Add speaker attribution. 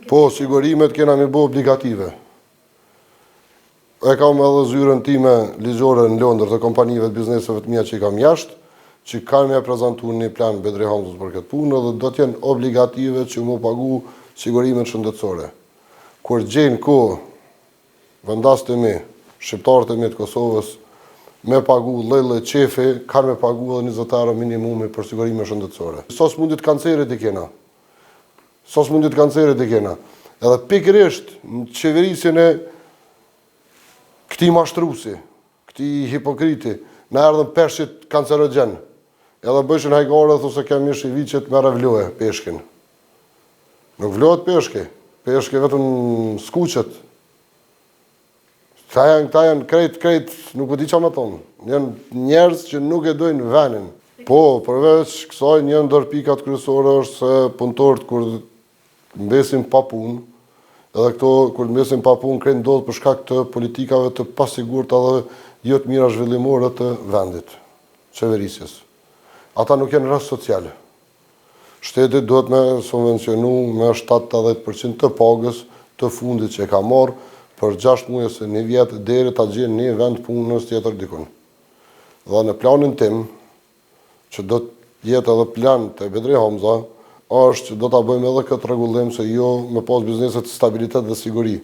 Speaker 1: Po, sigurimet kena mi bo obligative. E kam edhe zyrën time ligjore në Londër të kompanive të bizneseve të mia që i kam jashtë, që kanë me prezentu një plan Bedri Hamzës për këtë punë dhe do t'jenë obligative që mu pagu sigurimet shëndetësore. Kur gjenë ko vendastë e mi, shqiptarët e mi të Kosovës, me pagu lëjlë qefi, kanë me pagu edhe 20 euro minimumi për sigurime shëndetësore. Sos mundit kancerit i kena. Edhe pikërisht në qeverisjen e këti mashtrusi, këti hipokriti, në erdhën peshqit kancerogen. Edhe bëshin hajgare dhe thuse kem ish i vichet me revloje peshkin. Nuk vlohet peshki. Peshki vetëm skuqet. Këta janë krejt, nuk e di qa me thonë. Janë njerëz që nuk e dojnë venin. Po, përveç kësaj një ndër pikat kryesore është se punëtorët kur mbesin pa punë, edhe këto kur mbesin pa punë krejt ndodhë për shkak të politikave të pasigurta dhe jo të mira zhvillimore të vendit, qeverisjes. Ata nuk janë rast sociale. Shtetit duhet me subvencionu me 70% të pagës të fundit që e ka marrë për 6 muaj ose 1 vjet deri ta gjenë një vend punës tjetër dikun. Dhe në planin tim, që do të jetë edhe plan të Bedri Hamza, është që do ta bëjmë edhe këtë rregullim se jo me pas bizneset stabilitet dhe siguri.